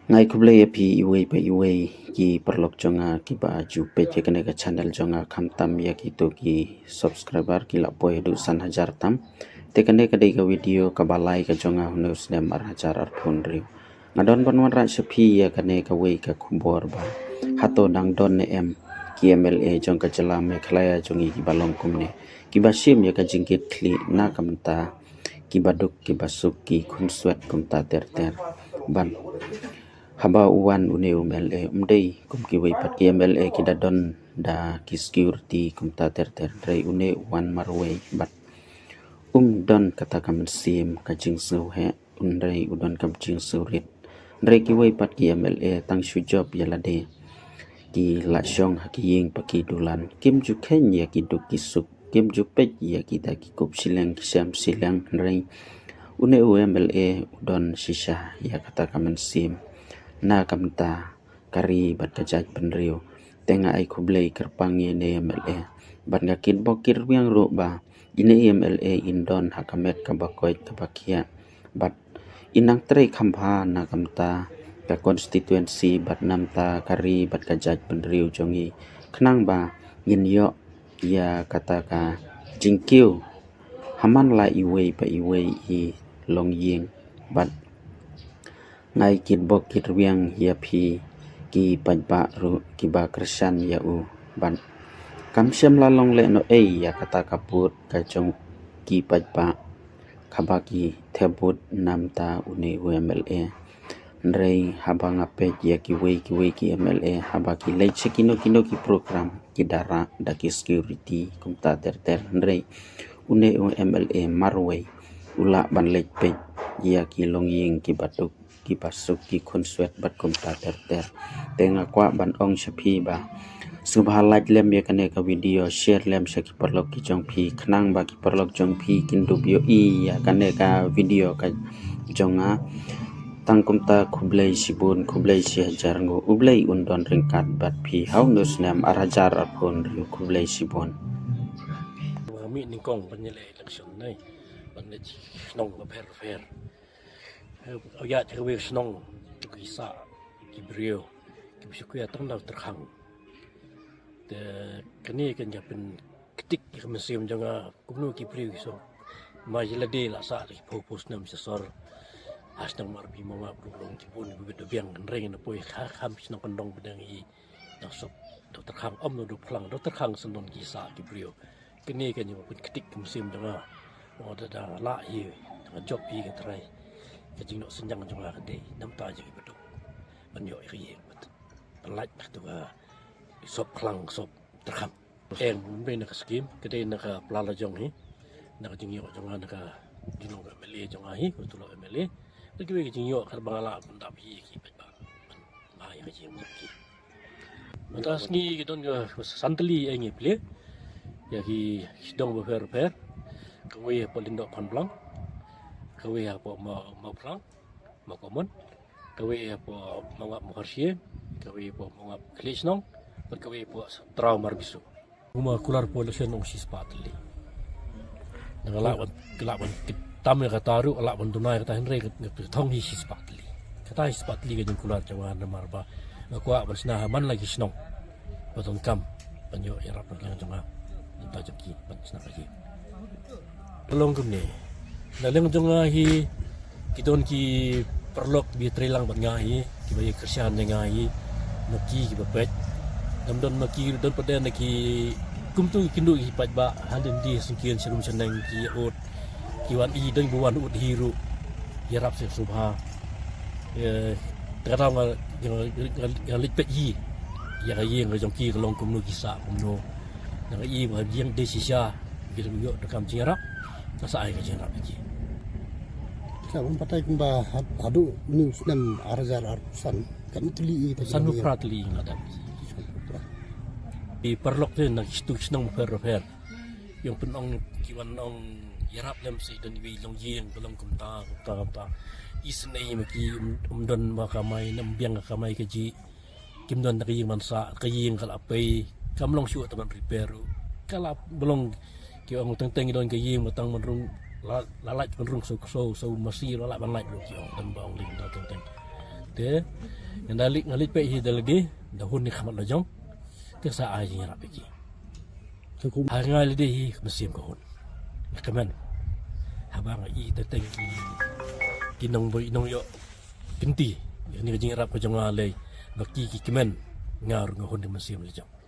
Ngai kublai api iwei pa iwei ki perlok jonga ki ba jupe je kene ka channel jonga kam tam ya ki to ki subscriber ki lapoi du san hajar tam te kene ka dei ka video ka balai ka jonga hunu snem ar hajar ar pun riu ngadon banwan ra sepi ya kene ka wei ka kumbor ba hato dang don ne em ki MLA jong ka jela me khlaya jongi ki balong kumne ki ba sim ya ka jingkit kli na kamta ki baduk ki basuk ki khunswet kumta ter ter ban haba uwan une MLA umdei kum ki wei pat ki MLA ki dadon da ki security kum ta ter ter rei une uwan marwei bat don kata kam sim ka jing su he unrei udon kam jing su rit rei ki wei pat ki MLA tang shu job yala de ki la shong ha ki ying pa ki dulan kim ju khen ya ki du ki suk kim ju pet ya ki da ki kup sileng ki sam sileng rei une MLA udon shisha ya kata kam sim na kamta kari bat kajat penriu tenga ai kublei kerpangi ne MLA bat ngakin bokir wiang ro ba ine MLA indon hakamet kabakoit kabakia bat inang trei khamha na kamta ka constituency bat namta kari bat kajat penriu jongi khnang ba yin yo ya kata ka jingkiu haman la iwei pa iwei I long ying bat ngai kit bok kit wiang ya phi ki pajba ru ki ba krishan ya u ban kam shem la long le no ei ya kata kaput ka chong ki pajba khabaki thebut namta une MLA nrei habanga pe ya ki wei ki MLA habaki le chekino kino ki program ki dara da ki security kumta ter ter nrei une MLA marwei ula ban le pe ya ki long ying ki batuk ki pasuk ki khunswet bat kumta ter ter tenga kwa ban ong shapi ba subha like lem ya kane ka video share lem shaki perlok ki jong phi khnang ba ki perlok jong phi kin dubyo I ya kane ka video ka jonga tangkumta kublai sibun kublai si hajar ngo ublai undon ringkat bat phi hau nus nam arajar apun riu kublai sibun mi ningkong penyelai election nai banda snong ba fer au ya te we snong tu ki sa ki brio ki bisu ya tang dau terkhang de kani kan ya pen ketik ki mesim janga kumno ki brio so ma jela de la sa ki popus nam se sor hasnang mar bi mama problem ki pun bi de biang reng na poi kha kham snong kan dong bedang I na sop dau terkhang om no du phlang dau terkhang sendon ki sa ki brio kini kan yo pun ketik musim janga o da la hi job hi ka trai ka jing no senjang janga ka dei nam ta ji bedu ban yo ri bet pelaj tu ka sop klang sop terkham eng be na ka skim ka dei na ka plala jong hi na ka jing yo janga na ka jing no MLA janga hi ko tu lo MLA ki we jing yo ka bangala pun da hi ki bet ba ma ya ji mo ki matas ni ki don ga santli engi ple ya ki dong ba fer kawe polindo panblang kawe apa mau plang mau komon kawe apa mau muharsie kawe apa mau klisnong kawe apa trauma bisu uma kular pollution ong sispatli ngalawan kelawan tamu kataru alawan dunai kata henry thong hi sispatli kata sispatli ke kular jawa na marba aku bersnah man lagi snong beton kam panyo irap lang janga tajak ki bersnah lagi Tolong kemne. Dalam jonga hi kidon ki perlok bi trelang bat ngai ki bayi kersian ngai maki ki bapet. Damdon maki don padan ki kumtu kindu ki pajba handen di singkian serum seneng ki ot ki wan I don buwan ut hiru yarap se subha. Terang yang lik yi ya yeng jong ki long kumnu ki sa kumno. Nang I ba yeng de sisa ki yo dekam cingarap masa ai ka jera biji Kamu patai kumba hadu news dan arajar arsan kami teli sanu pratli ngada di perlok tu nak stu snong fer yang penong kiwan ong yarap lem si dan wi long yeng belum kumta isnei maki don makamai nam biang kamai keji kimdon nak yeng mansa kayeng kalapai kamlong shu taman prepare kala belum kiong teng don kayeng matang menrung lalai menrung so masih lalai banlai lu kiong dan baong ling teng te ngalit pe hi dalagi dahun ni khamat lajong te sa ai ni rapi ki Cukup hangal de hi musim kahun kaman habang i te tengki kinong boy nong yo kinti ni jing rap ko jong ale baki ki kemen ngar ngahun di musim lajong